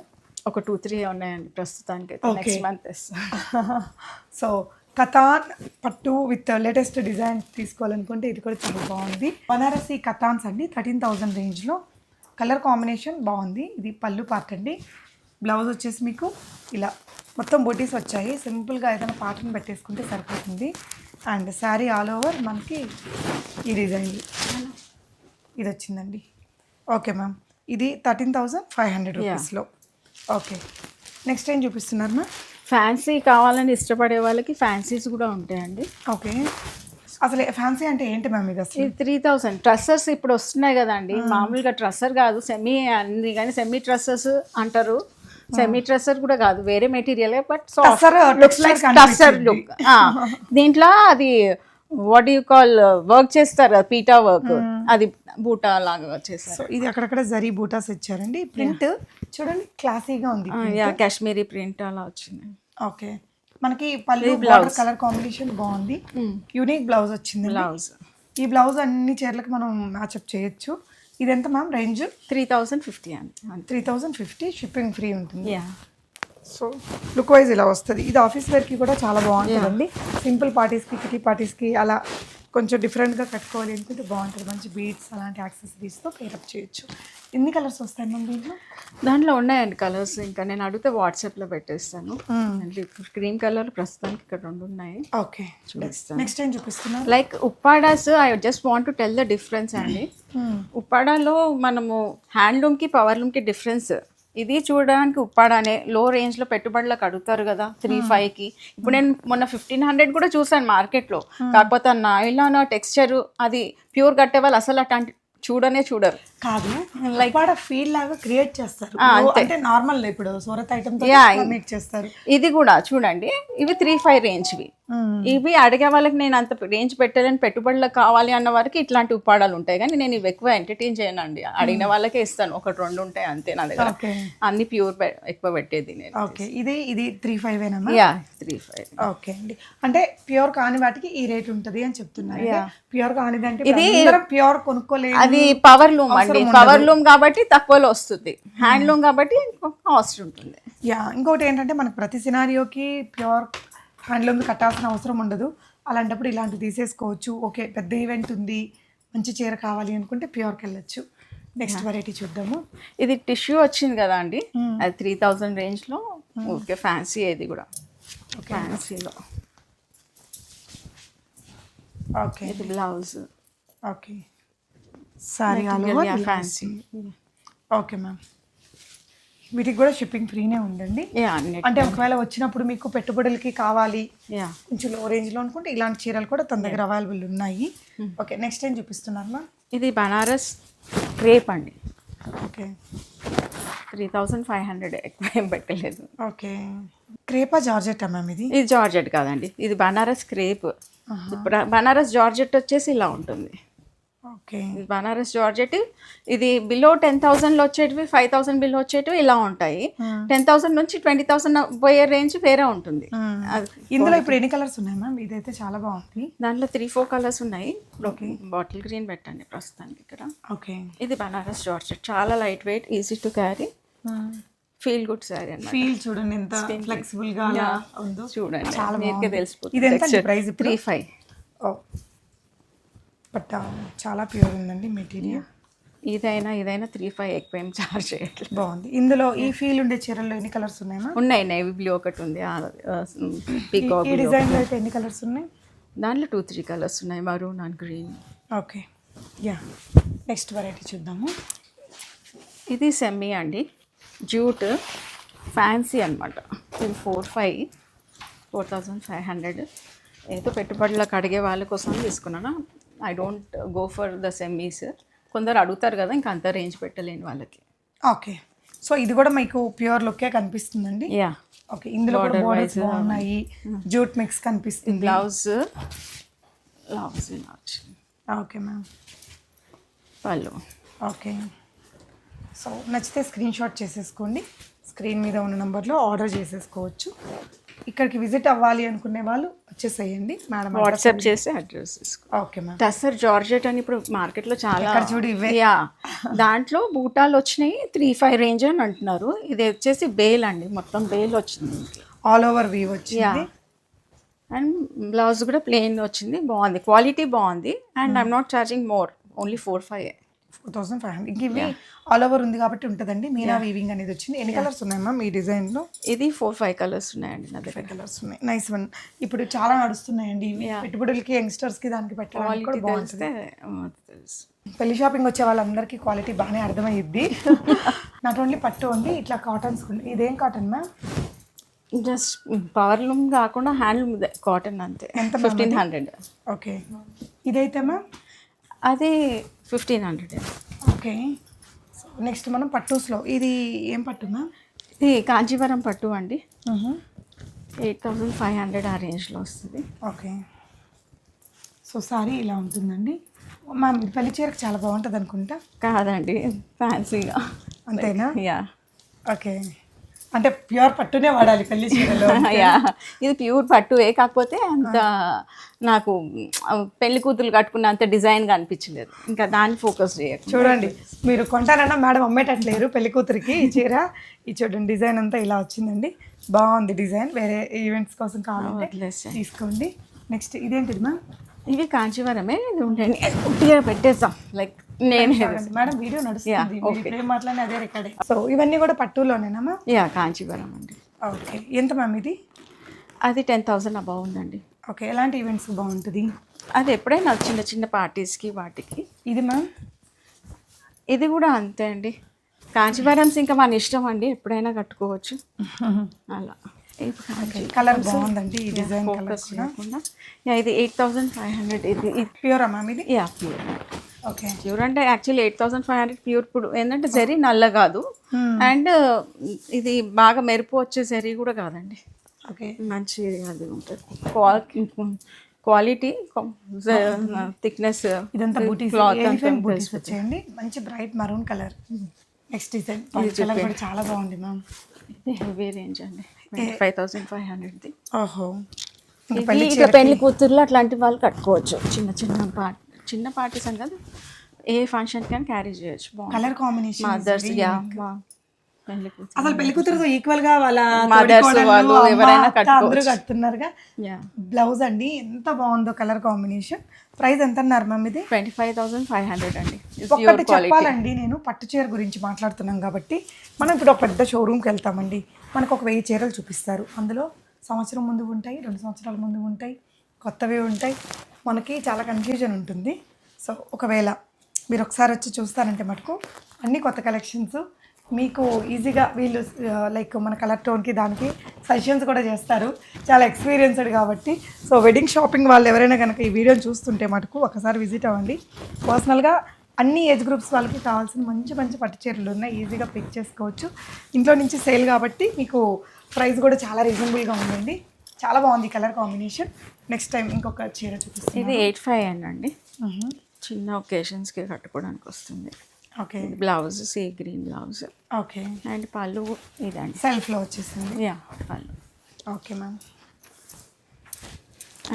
ఒక 2-3 ఉన్నాయండి ప్రస్తుతానికి. Next month. సో కథాన్ పట్టు విత్ లేటెస్ట్ డిజైన్ తీసుకోవాలనుకుంటే ఇది కూడా చాలా బాగుంది. బనారసి కథాన్స్ అండి, 13,000 రేంజ్లో. కలర్ కాంబినేషన్ బాగుంది. ఇది పళ్ళు పార్ట్ అండి. బ్లౌజ్ వచ్చేసి మీకు ఇలా మొత్తం బొటీస్ వచ్చాయి. సింపుల్గా ఏదైనా పాటర్న్ పెట్టేసుకుంటే సరిపోతుంది. అండ్ శారీ ఆల్ ఓవర్ మనకి ఈ డిజైన్ ఇది వచ్చిందండి. ఓకే మ్యామ్, ఇది 13,500 రూపీస్లో. ఓకే, నెక్స్ట్ ఏం చూపిస్తున్నారు మ్యామ్? ఫ్యాన్సీ కావాలని ఇష్టపడే వాళ్ళకి ఫ్యాన్సీస్ కూడా ఉంటాయండి. ఓకే, అసలు ఫ్యాన్సీ అంటే ఏంటి మ్యామ్? ఇది అసలు 3,000 ట్రస్సర్స్ ఇప్పుడు వస్తున్నాయి కదండి. మామూలుగా ట్రస్సర్ కాదు, సెమీ అన్ని కానీ సెమీ ట్రస్సర్స్ అంటారు. సెమీ ట్రస్సర్ కూడా కాదు, వేరే మెటీరియల్, బట్ ట్రస్సర్ లుక్. దీంట్లో అది వాట్ యూ కాల్ వర్క్ చేస్తారు కదా, పీటా వర్క్, అది బూటా లాగా వచ్చేసారు. ఇది అక్కడక్కడ జరీ బూటాస్ ఇచ్చారండి. ప్రింట్ చూడండి క్లాసీగా ఉంది. కాశ్మీరీ ప్రింట్ అలా వచ్చింది. ఓకే, మనకి పళ్ళు బార్డర్ కలర్ కాంబినేషన్ బాగుంది, యూనిక్ బ్లౌజ్ వచ్చింది. బ్లౌజ్ ఈ బ్లౌజ్ అన్ని చీరలకు మనం మ్యాచ్అప్ చేయొచ్చు. ఇది ఎంత మ్యామ్ రేంజ్? 3050 అండి. 3050, షిప్పింగ్ ఫ్రీ ఉంటుంది. యా సో లుక్ వైజ్ ఇలా వస్తుంది. ఇది ఆఫీస్ వేర్కి కూడా చాలా బాగుంటుందండి. సింపుల్ పార్టీస్కి, కిటీ పార్టీస్కి అలా కొంచెం డిఫరెంట్గా కట్టుకోవాలి అనుకుంటే బాగుంటుంది. మంచి బీడ్స్ అలాంటి యాక్సెసరీస్తో పేరప్ చేయొచ్చు. ఎన్ని కలర్స్ వస్తాయి మ్యామ్ దీంట్లో? దాంట్లో ఉన్నాయండి కలర్స్. ఇంకా నేను అడిగితే వాట్సాప్లో పెట్టేస్తాను. క్రీమ్ కలర్ ప్రస్తుతానికి ఇక్కడ 2 ఉన్నాయి. ఓకే, చూపిస్తాను. నెక్స్ట్ టైం చూపిస్తున్నా. Like Uppadas, I just want to tell the difference అండి. ఉప్పాడాలో మనము హ్యాండ్లూమ్కి పవర్లూమ్కి డిఫరెన్స్. ఇది చూడడానికి ఉప్పాడానే లో రేంజ్లో పెట్టుబడులకు అడుగుతారు కదా 3-5కి. ఇప్పుడు నేను మొన్న 1500 కూడా చూసాను మార్కెట్లో. కాకపోతే ఆ నైలాన్ టెక్స్చర్ అది ప్యూర్ కట్టే వాళ్ళు అసలు అట్లాంటి చూడరు. కాదు, లైక్ ఫీల్ లాగా క్రియేట్ చేస్తారు. అంటే నార్మల్ ఇప్పుడు సూరత్ ఐటమ్ మేక్ చేస్తారు. ఇది కూడా చూడండి, ఇవి 3-5 రేంజ్వి. ఇవి అడిగే వాళ్ళకి నేను అంత రేంజ్ పెట్టలేని, పెట్టుబడులకు కావాలి అన్న వారికి ఇట్లాంటి ఉప్పాడాలు ఉంటాయి. కానీ నేను ఇవి ఎక్కువ ఎంటర్టైన్ చేయనండి. అడిగిన వాళ్ళకే ఇస్తాను. 1-2 ఉంటాయి అంతే నా దగ్గర. అన్ని ప్యూర్ ఎక్కువ పెట్టేది నేను. ఓకే, ఇది 3-5 యా 3-5. ఓకే అండి. అంటే ప్యూర్ కాని వాటికి ఈ రేట్ ఉంటుంది అని చెప్తున్నారు. ప్యూర్ కానిది అంటే ఇది ప్యూర్ కొనుక్కోలేదు. అది పవర్ లూమ్ అండి. పవర్ లూమ్ కాబట్టి తక్కువలో వస్తుంది. హ్యాండ్లూమ్ కాబట్టి కాస్ట్ ఉంటుంది. యా, ఇంకోటి ఏంటంటే మనకు ప్రతి సినారియోకి ప్యూర్ హ్యాండ్లూమ్ కట్టాల్సిన అవసరం ఉండదు. అలాంటప్పుడు ఇలాంటివి తీసేసుకోవచ్చు. ఓకే, పెద్ద ఈవెంట్ ఉంది, మంచి చీర కావాలి అనుకుంటే ప్యూర్కి వెళ్ళొచ్చు. నెక్స్ట్ వెరైటీ చూద్దాము. ఇది టిష్యూ వచ్చింది కదా అండి, అది 3000 రేంజ్లో. Okay, fancy. ఇది కూడా ఫ్యాన్సీలో. ఓకే, ఇది blouse. Okay, sorry fancy. Okay ma'am, వీటికి కూడా షిప్పింగ్ ఫ్రీనే ఉందండి. అంటే ఒకవేళ వచ్చినప్పుడు మీకు పెట్టుబడులకి కావాలి కొంచెం లో రేంజ్లో అనుకుంటే ఇలాంటి చీరలు కూడా తన దగ్గర అవైలబుల్ ఉన్నాయి. ఓకే, నెక్స్ట్ టైం చూపిస్తున్నారు మ్యామ్. ఇది బనారస్ క్రేప్ అండి. ఓకే, 3500, ఎక్కువ ఏం పెట్టలేదు. ఓకే, క్రేపా జార్జెట్టా మ్యామ్? ఇది జార్జెట్ కాదండి, ఇది బనారస్ క్రేప్. బనారస్ జార్జెట్ వచ్చేసి ఇలా ఉంటుంది. Okay, Banaras georgette. ఇది బిలో 10,000లో వచ్చేటివి, 5,000 బిలో వచ్చేటివి ఇలా ఉంటాయి. 10,000 నుంచి 20,000 పోయే రేంజ్ వేరే ఉంటుంది. ఇందులో ఇప్పుడు ఎన్ని కలర్స్ ఉన్నాయి మ్యామ్? ఇదైతే చాలా బాగుంది. దాంట్లో 3-4 కలర్స్ ఉన్నాయి. ఓకే, బాటిల్ గ్రీన్ పెట్టండి ప్రస్తుతానికి ఇక్కడ. ఓకే, ఇది బనారస్ జార్జెట్, చాలా light weight, easy to carry, feel good sorry అన్నమాట. ఫీల్ చూడండి ఎంత ఫ్లెక్సిబుల్ గా ఉందో. చూడండి, చాలా నీట్గా తెలిసిపోతుంది. ఇది ఎంత ప్రైస్? 3-5. బట్ చాలా ప్యూర్ ఉందండి మెటీరియల్. ఇదైనా 3-5, ఎక్కువ ఏం చార్జ్ చేయట్లేదు. బాగుంది. ఇందులో ఈ ఫీల్ ఉండే చీరల్లో ఎన్ని కలర్స్ ఉన్నాయా? ఉన్నాయి. నేవీ బ్లూ ఒకటి ఉంది. ఈ డిజైన్లో అయితే ఎన్ని కలర్స్ ఉన్నాయి? దాంట్లో 2-3 కలర్స్ ఉన్నాయి, maroon and green. Okay, yeah, next variety చూద్దాము. ఇది సెమీ అండి, జూట్ ఫ్యాన్సీ అనమాట. ఇది 4,500. ఏదో పెట్టుబడులకు అడిగే వాళ్ళ కోసం తీసుకున్నాను. I don't go for the semis. కొందరు అడుగుతారు కదా, ఇంకా అంత రేంజ్ పెట్టలేని వాళ్ళకి. ఓకే, సో ఇది కూడా మీకు ప్యూర్ లుక్కే కనిపిస్తుందండి. యా, ఓకే, ఇందులో కూడా బోర్డర్స్ బాగున్నాయి, జూట్ మిక్స్ కనిపిస్తుంది. బ్లౌజ్. ఓకే మ్యామ్, పళ్ళు. ఓకే, సో నచ్చితే స్క్రీన్ షాట్ చేసేసుకోండి. స్క్రీన్ మీద ఉన్న నెంబర్లో ఆర్డర్ చేసేసుకోవచ్చు. ఇక్కడికి విజిట్ అవ్వాలి అనుకునే వాళ్ళు వచ్చేసేయండి మేడం, వాట్సాప్ చేసి address. Okay ma'am. Tussar georgette అని ఇప్పుడు మార్కెట్లో చాలా చూడు ఇవే. యా, దాంట్లో బూటాలు వచ్చినాయి 3-5 రేంజ్ అని అంటున్నారు. ఇది వచ్చేసి బేల్ అండి, మొత్తం బేల్ వచ్చింది, ఆల్ ఓవర్ వీవ్ వచ్చింది. అండ్ బ్లౌజ్ కూడా ప్లెయిన్ వచ్చింది. బాగుంది, క్వాలిటీ బాగుంది. And I'm not charging more, only 4,500. ఇంక ఇవి ఆల్ ఓవర్ ఉంది కాబట్టి ఉంటుందండి. మీనా వీవింగ్ అనేది వచ్చింది. ఎన్ని కలర్స్ ఉన్నాయి మ్యామ్ ఈ డిజైన్లో? ఇది 4-5 కలర్స్ ఉన్నాయండి నా దగ్గర. 5 కలర్స్ ఉన్నాయి. Nice one. ఇప్పుడు చాలా నడుస్తున్నాయండి ఇవి, పెట్టుబడులకి, యంగ్స్టర్స్కి దానికి పెట్టడానికి కూడా బాగుంటుంది. పెళ్లి షాపింగ్ వచ్చే వాళ్ళందరికీ క్వాలిటీ బాగానే అర్థమయ్యిద్ది. నాట్ ఓన్లీ పట్టు ఉంది, ఇట్లా కాటన్స్. ఇదేం cotton ma'am? Just power loom కాకుండా హ్యాండ్లూమ్ కాటన్ అంతే. ఎంత? 1,500. ఓకే, ఇదైతే మ్యామ్ అది 1,500. ఓకే, నెక్స్ట్ మనం పట్టూస్లో, ఇది ఏం పట్టు మ్యామ్? ఇది కాంచీవరం పట్టు అండి. 8,500 ఆ రేంజ్లో వస్తుంది. ఓకే, సో సారీ ఇలా ఉంటుందండి మ్యామ్. పెళ్లి చీరకు చాలా బాగుంటుంది అనుకుంటా. కాదండి, ఫ్యాన్సీగా. అంతేనా? యా. ఓకే, అంటే ప్యూర్ పట్టునే వాడాలి పెళ్లి చీరలో. యా ఇది ప్యూర్ పట్టువే, కాకపోతే అంత నాకు పెళ్లి కూతురు కట్టుకున్న అంత డిజైన్గా అనిపించలేదు, ఇంకా దాన్ని ఫోకస్ చేయకు. చూడండి మీరు కొంటానన్నా మేడం అమ్మేటట్లేరు పెళ్లి కూతురికి ఈ చీర. ఈ చూడండి డిజైన్ అంతా ఇలా వచ్చిందండి, బాగుంది డిజైన్. వేరే ఈవెంట్స్ కోసం కావాలంటే తీసుకోండి. నెక్స్ట్ ఇదేంటిది మ్యామ్? ఇవి కాంచీవరమే, ఇది ఉండండి ఉట్టిగా పెట్టేస్తాం. లైక్ నేను మేడం వీడియో నడుస్తుంది, మీరు ఏం మాట్లాడినా అదే రికార్డే. సో ఇవన్నీ కూడా పట్టులోనేనా? యా కాంచీవరం అండి. ఓకే, ఎంత మ్యామ్ ఇది? అది 10,000 అబౌవ్ ఉందండి. ఓకే, ఎలాంటి ఈవెంట్స్ బాగుంటుంది? అది ఎప్పుడైనా చిన్న చిన్న పార్టీస్కి వాటికి. ఇది మ్యామ్? ఇది కూడా అంతే అండి. కాంచీవరమ్స్ ఇంకా మన ఇష్టం అండి, ఎప్పుడైనా కట్టుకోవచ్చు అలా. కలర్ బాగుందండి ఈ డిజైన్. ఫోకస్ చేయకుండా ఇది 8,500. ఇది ప్యూరా మ్యామ్ ఇది? Yeah pure. ఓకే, ప్యూర్ అంటే యాక్చువల్లీ 8,500 ప్యూర్. ఇప్పుడు ఏంటంటే జరీ నల్ల కాదు, అండ్ ఇది బాగా మెరుపు వచ్చే జరీ కూడా కాదండి. ఓకే, మంచి అది ఉంటుంది, క్వాలిటీ, థిక్నెస్. ఇదంతా బూటీస్, ఎలిఫెంట్ బూటీస్ వచ్చేయండి, మంచి bright maroon colour. Next design colour కూడా చాలా బాగుంది మ్యామ్. ఇది హెవీ రేంజ్ అండి, 25,500. ఓహో, ఇక పెళ్లి కూతుర్లు అట్లాంటి వాళ్ళు కట్టుకోవచ్చు. చిన్న పార్టీస్ అని కదా, ఏ ఫంక్షన్ కానీ క్యారీ చేయొచ్చు. కలర్ కాంబినేషన్ మదర్స్, యా పెళ్లి కూతురు, అసలు పెళ్లి కూతురుతో ఈక్వల్ గా వాళ్ళ మదర్స్ వాళ్ళు ఎవరైనా అందరూ కడుతున్నారుగా. బ్లౌజ్ అండి ఎంత బాగుందో కలర్ కాంబినేషన్. ప్రైస్ ఎంత అన్నారు మ్యామ్ ఇది? 25,500 అండి. ఒక్కటి చెప్పాలండి, నేను పట్టు చీర గురించి మాట్లాడుతున్నాం కాబట్టి మనం ఇప్పుడు ఒక పెద్ద షోరూమ్కి వెళ్తామండి, మనకు ఒక 1000 చీరలు చూపిస్తారు. అందులో సంవత్సరం ముందు ఉంటాయి, 2 సంవత్సరాల ముందు ఉంటాయి, కొత్తవి ఉంటాయి. మనకి చాలా కన్ఫ్యూజన్ ఉంటుంది. సో ఒకవేళ మీరు ఒకసారి వచ్చి చూస్తారంటే మటుకు అన్ని కొత్త కలెక్షన్స్ మీకు ఈజీగా వీళ్ళు లైక్ మన కలర్ టోన్కి దానికి సజెషన్స్ కూడా చేస్తారు, చాలా ఎక్స్పీరియన్స్డ్ కాబట్టి. సో వెడ్డింగ్ షాపింగ్ వాళ్ళు ఎవరైనా కనుక ఈ వీడియోని చూస్తుంటే మటుకు ఒకసారి విజిట్ అవ్వండి. పర్సనల్గా అన్ని ఏజ్ గ్రూప్స్ వాళ్ళకి కావాల్సిన మంచి మంచి పట్టు చీరలు ఉన్నాయి, ఈజీగా పిక్ చేసుకోవచ్చు. ఇంట్లో నుంచి సేల్ కాబట్టి మీకు ప్రైస్ కూడా చాలా రీజనబుల్గా ఉందండి. చాలా బాగుంది కలర్ కాంబినేషన్. నెక్స్ట్ టైం ఇంకొక చీర చూపిస్తుంది. ఇది 8,500 అండి, చిన్న ఒకేషన్స్కి కట్టుకోవడానికి వస్తుంది. Okay, blouse sea green blouse. Okay, and పళ్ళు ఇదండి సెల్ఫ్లో వచ్చేసింది. యా పళ్ళు. ఓకే మ్యామ్,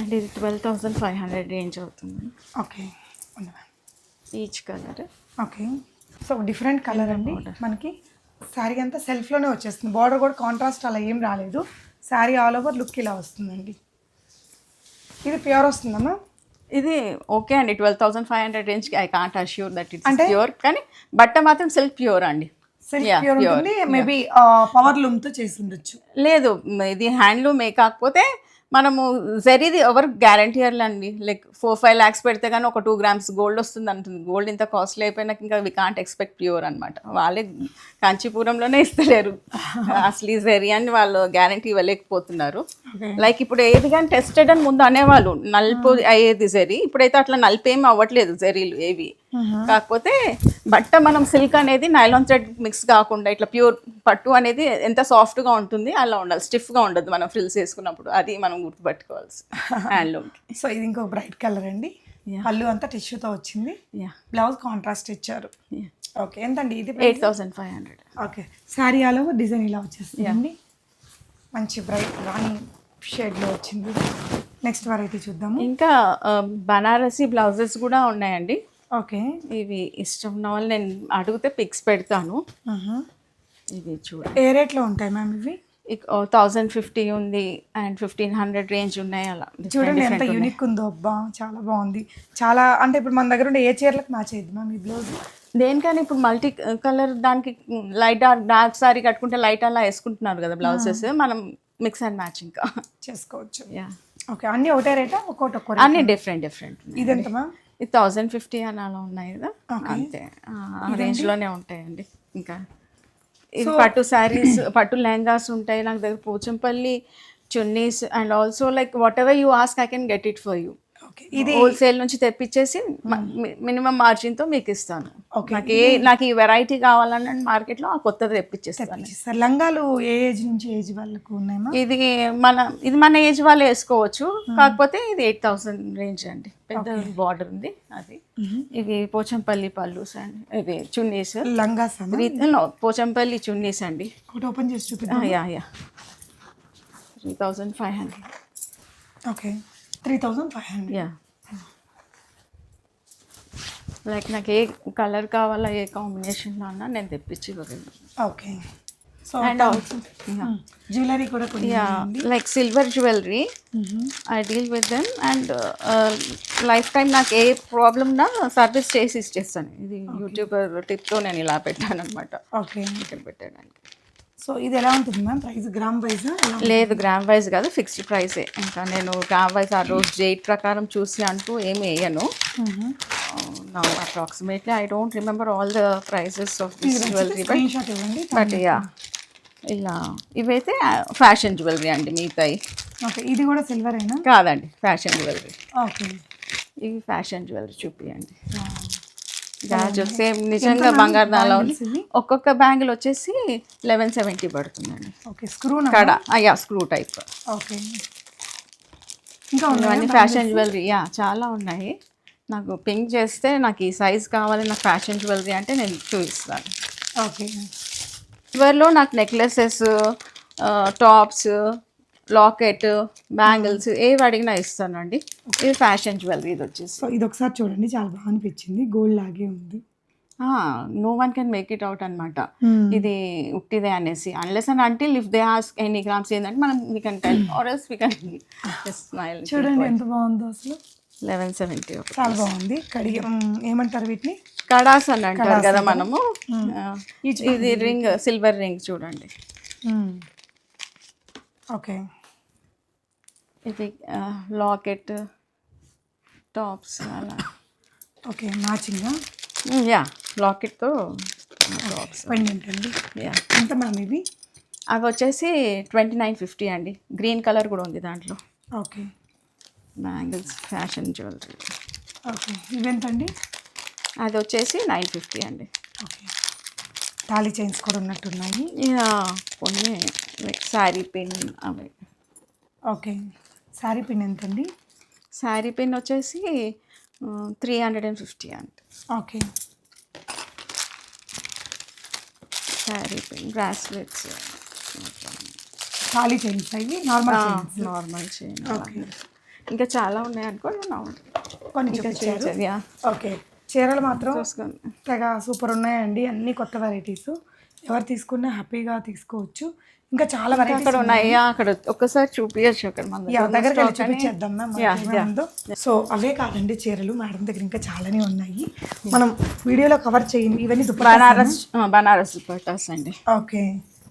అండ్ ఇది 12,500 రేంజ్ అవుతుంది. ఓకే ఉంది ma'am. Each colour. Okay, so different colour అండి. మనకి శారీ అంతా సెల్ఫ్లోనే వచ్చేస్తుంది, బార్డర్ కూడా కాంట్రాస్ట్ అలా ఏం రాలేదు. శారీ ఆల్ ఓవర్ లుక్ ఇలా వస్తుందండి. ఇది ప్యూర్ వస్తుందమ్మా? ఇది ఓకే అండి, 12,500 రేంజ్కి. I can't assure that it's pure, కానీ బట్ట మాత్రం సిల్క్ ప్యూర్ అండి. సిల్క్ ప్యూర్ ఉంటుంది, మేబీ పవర్ లూమ్తో చేసి ఉండొచ్చు. లేదు, ఇది హ్యాండ్లూమే, కాకపోతే మనము జరీది ఎవరు గ్యారంటీయర్లు అండి. లైక్ 4-5 lakhs పెడితే కానీ ఒక 2 grams గోల్డ్ వస్తుంది అంటుంది. గోల్డ్ ఇంత కాస్ట్లీ అయిపోయినాక ఇంకా వి కాంట్ ఎక్స్పెక్ట్ ప్యూర్ అనమాట. వాళ్ళే కాంచీపురంలోనే ఇస్తలేరు అసలు జరీ అని వాళ్ళు గ్యారంటీ ఇవ్వలేకపోతున్నారు. లైక్ ఇప్పుడు ఏది కానీ టెస్టెడ్ అని ముందు అనేవాళ్ళు, నలుపు అయ్యేది జరీ. ఇప్పుడైతే అట్లా నలుపు ఏమి అవ్వట్లేదు జరీలు ఏవి. కాకపోతే బట్ట మనం సిల్క్ అనేది నైలాన్ థ్రెడ్ మిక్స్ కాకుండా ఇట్లా ప్యూర్ పట్టు అనేది ఎంత సాఫ్ట్గా ఉంటుంది అలా ఉండాలి, స్టిఫ్గా ఉండదు మనం ఫ్రిల్స్ వేసుకున్నప్పుడు. అది మనం గుర్తుపట్టుకోవాల్సి హ్యాండ్లూమ్కి. సో ఇది ఇంకో బ్రైట్ కలర్ అండి, పళ్ళు అంతా టిష్యూతో వచ్చింది, బ్లౌజ్ కాంట్రాస్ట్ ఇచ్చారు. ఓకే, ఎంతండి ఇది? 8,500. Okay, sari all over design ఇలా వచ్చేస్తుంది, మంచి బ్రైట్ రాణి షేడ్లో వచ్చింది. నెక్స్ట్ వెరైటీ చూద్దాము. ఇంకా బనారసీ బ్లౌజెస్ కూడా ఉన్నాయండి. ఓకే, ఇవి ఇష్టం ఉన్న వాళ్ళు నేను అడిగితే పిక్స్ పెడతాను. ఇవి చూడండి. ఏ రేట్లో ఉంటాయి మ్యామ్ ఇవి? 1,050 ఉంది అండ్ 1,500 రేంజ్ ఉన్నాయి. అలా చూడండి ఎంత యూనిక్ ఉందో, అబ్బా చాలా బాగుంది. చాలా అంటే ఇప్పుడు మన దగ్గర ఉండే ఏ చీరలకు మ్యాచ్ అయ్యింది మ్యామ్ ఈ బ్లౌజ్? దేనికని ఇప్పుడు మల్టీ కలర్ దానికి లైట్ డార్క్ సారీ కట్టుకుంటే లైట్ అలా వేసుకుంటున్నారు కదా బ్లౌజెస్, మనం మిక్స్ అండ్ మ్యాచ్ ఇంకా చేసుకోవచ్చు. ఓకే, అన్నీ ఒకటే రేటా? ఒక్కొక్క అన్ని డిఫరెంట్. ఇది ఎంత మ్యామ్? ఇది 1,050 అని అలా ఉన్నాయి కదా, అంతే ఆ రేంజ్లోనే ఉంటాయండి. ఇంకా ఇది పట్టు శారీస్, పట్టు లెహంగాస్ ఉంటాయి నాకు దగ్గర, Pochampalli chunnis, and also like whatever you ask I can get it for you. Okay ఇది హోల్సేల్ నుంచి తెప్పించేసి మినిమం మార్జిన్తో మీకు ఇస్తాను. Okay. నాకు ఈ వెరైటీ కావాలన్న మార్కెట్లో ఆ కొత్తది తెప్పించేస్తాను. సార్ లంగాలు ఏ ఏజ్ నుంచి ఏజ్ వాళ్ళకు ఉన్నాయమ్మా? ఇది మన ఏజ్ వాళ్ళు వేసుకోవచ్చు, కాకపోతే ఇది 8,000 రేంజ్ అండి. పెద్ద బార్డర్ ఉంది అది. ఇవి పోచంపల్లి పల్లూస్ అండి, ఇవి చున్నీస్ లంగాస్ పోచంపల్లి చున్నీస్ అండి. ఒకటి ఓపెన్ చేసి చూపిద్దాం. యా 3,500. ఓకే 3,500. యా లైక్ నాకు ఏ కలర్ కావాలా, ఏ కాంబినేషన్లో అన్నా నేను తెప్పించి ఇవ్వగలను. Okay so and also jewellery కూడా కొన్ని like silver jewellery I deal with them. And life time నాకు ఏ ప్రాబ్లమ్ ఉన్నా సర్వీస్ చేసి ఇచ్చేస్తాను. ఇది యూట్యూబర్ టిప్తో నేను ఇలా పెట్టాను అనమాట. ఓకే ఇక్కడ పెట్టడానికి. సో ఇది ఎలా ఉంటుంది మ్యామ్ ప్రైస్? Gram wise? లేదు, గ్రామ్ వైజ్ కాదు, ఫిక్స్డ్ ప్రైసే. ఇంకా నేను గ్రామ్ వైజ్ ఆ రోజు డేట్ ప్రకారం చూసి అంటూ ఏమి వేయను. Now approximately I don't remember all the prices of this jewellery, but yeah ఇలా ఇవైతే ఫ్యాషన్ జ్యువెలరీ అండి మిగతాయి. ఓకే ఇది కూడా సిల్వర్ అయినా? కాదండి, ఫ్యాషన్ జ్యువెలరీ. ఓకే ఇవి ఫ్యాషన్ జ్యువెలరీ చూపియండి. గాజు సేమ్ నిజంగా బంగారు దానిలో ఉంది. ఒక్కొక్క బ్యాంగిల్ వచ్చేసి 1170 పడుతుందండి. ఓకే స్క్రూ కడ యా స్క్రూ టైప్. ఓకే ఇంకా ఇవన్నీ ఫ్యాషన్ జ్యువెలరీ యా చాలా ఉన్నాయి. నాకు పింక్ చేస్తే నాకు ఈ సైజ్ కావాలి, నాకు ఫ్యాషన్ జ్యువెలరీ అంటే నేను చూపిస్తాను. ఓకే సిల్వర్లో నాకు నెక్లెసెస్, టాప్స్, లాకెట్, బ్యాంగిల్స్ ఏవి అడిగినా ఇస్తానండి. ఇది ఫ్యాషన్ జ్యువెలరీ. ఇది వచ్చేసి సో ఇది ఒకసారి చూడండి, చాలా బాగా అనిపించింది, గోల్డ్ లాగే ఉంది. No one can make it out అనమాట. ఇది ఉట్టిదే అనేసి, unless and until if they ask any grams ఏంటంటే మనం we can tell or else we can smile. చూడండి ఎంత బాగుందో అసలు. 1170 చాలా బాగుంది. కడిగి ఏమంటారు వీటిని? కడాస్ అని అంటారు కదా మనము. ఇది రింగ్, సిల్వర్ రింగ్ చూడండి. ఓకే ఇది లాకెట్, టాప్స్ అలా. ఓకే మ్యాచింగ్ యా లాకెట్తో టాప్స్ పెండెంట్ అండి. యా ఎంత మ్యామ్ ఇవి? అవి వచ్చేసి 2950 అండి. గ్రీన్ కలర్ కూడా ఉంది దాంట్లో. Okay bangles fashion jewellery. Okay ఇవెంతండి? అది వచ్చేసి 950 అండి. ఓకే తాళీ చైన్స్ కూడా ఉన్నట్టున్నాయి. యా కొన్ని లైక్ శారీ పిన్ అవి. ఓకే శారీ పిన్ ఎంతండి? శారీ పిన్ వచ్చేసి 350 అండి. Okay sari pin, bracelets, thali chains అవి నార్మల్ చైన్. ఓకే ఇంకా చాలా ఉన్నాయి అనుకోండి. కొన్ని చూపించారు. ఓకే చీరలు మాత్రం తెగ సూపర్ ఉన్నాయండి, అన్ని కొత్త వెరైటీస్. ఎవరు తీసుకున్నా హ్యాపీగా తీసుకోవచ్చు. ఇంకా చాలా వెరైటీస్ అక్కడ ఉన్నాయి. అక్కడ ఒక్కసారి చూపించచ్చు, అక్కడ మన దగ్గరికి వెళ్ళి చూపించేద్దాం మ్యామ్. సో అవే కాదండి చీరలు, మేడం దగ్గర ఇంకా చాలానే ఉన్నాయి, మనం వీడియోలో కవర్ చేయండి. ఇవన్నీ బనారస్ దుపట్టాస్ అండి. ఓకే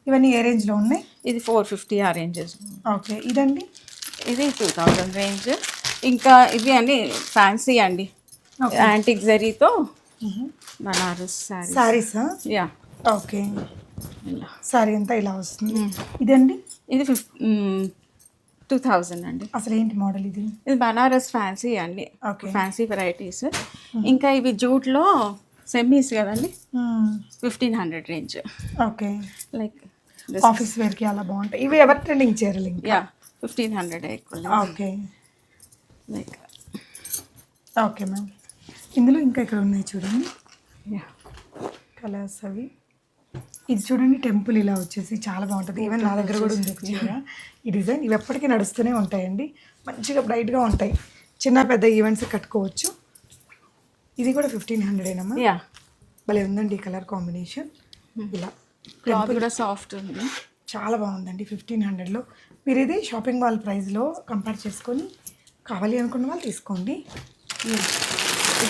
ఇవన్నీ ఏ రేంజ్లో ఉన్నాయి? ఇది 450 ఆ రేంజెస్. ఓకే ఇదండి? ఇది 2000 రేంజ్. ఇంకా ఇవి అన్ని ఫ్యాన్సీ అండి, యాంటిక్ జరీతో బనారస్ శారీస్. యా ఓకే శారీ అంతా ఇలా వస్తుంది. ఇదండి? ఇది 2000 అండి. అసలు ఏంటి మోడల్ ఇది? ఇది బనారస్ ఫ్యాన్సీ అండి, ఫ్యాన్సీ వెరైటీస్. ఇంకా ఇవి జూట్లో సెమీస్ కదండి, 1500 రేంజ్. ఓకే లైక్ ఆఫీస్ వేర్కి అలా బాగుంటాయి. ఇవి ఎవరు ట్రెండింగ్ చీరలు? ఇంకా 1500 ఎక్కువ. Okay like okay ma'am. ఇందులో ఇంకా ఇక్కడ ఉన్నాయి చూడండి కలర్స్ అవి. ఇది చూడండి టెంపుల్ ఇలా వచ్చేసి చాలా బాగుంటుంది. ఈవెన్ నా దగ్గర కూడా ఉంది చీర ఈ డిజైన్. ఇవి ఎప్పటికీ నడుస్తూనే ఉంటాయండి, మంచిగా బ్రైట్గా ఉంటాయి, చిన్న పెద్ద ఈవెంట్స్ కట్టుకోవచ్చు. ఇది కూడా 1500 ఏనమ్మా? యా భలే ఉందండి ఈ కలర్ కాంబినేషన్. ఇలా క్లాత్ కూడా సాఫ్ట్ ఉంది, చాలా బాగుందండి. 1500లో మీరు ఇది షాపింగ్ మాల్ ప్రైస్లో కంపేర్ చేసుకొని కావాలి అనుకున్న వాళ్ళు తీసుకోండి.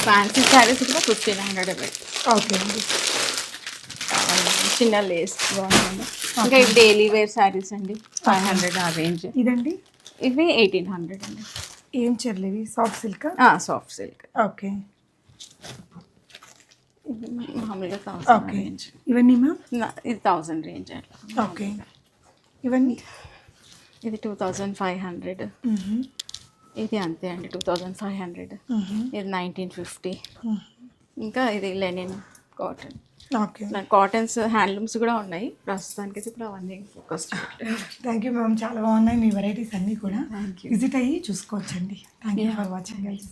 ఫ్యాన్సీ శారీస్ కూడా 1500 పెట్టి. ఓకే అండి చిన్న లేస్ బాగుంటుంది. ఇంకా ఇవి డైలీ వేర్ శారీస్ అండి, 500 ఆ రేంజ్. ఇదండి? ఇవి 1800 అండి. ఏం చీరలు ఇవి? Soft silk? Soft silk. Okay ఇది మామూలుగా 1000 రేంజ్. ఇవన్నీ మ్యామ్? ఇది 1000 రేంజ్ అట్లా. ఓకే ఇవన్నీ? ఇది 2500. ఇది అంతే అండి 2500. ఇది 1950. ఇంకా ఇది linen cotton. Okay, cottons handlooms కూడా ఉన్నాయి ప్రస్తుతానికి అయితే. ఇప్పుడు అవన్నీ ఫోకస్ థ్యాంక్ యూ మ్యామ్, చాలా బాగున్నాయి మీ వెరైటీస్ అన్నీ కూడా. Thank you. విజిట్ అయ్యి చూసుకోవచ్చండి. Thank you for watching guys.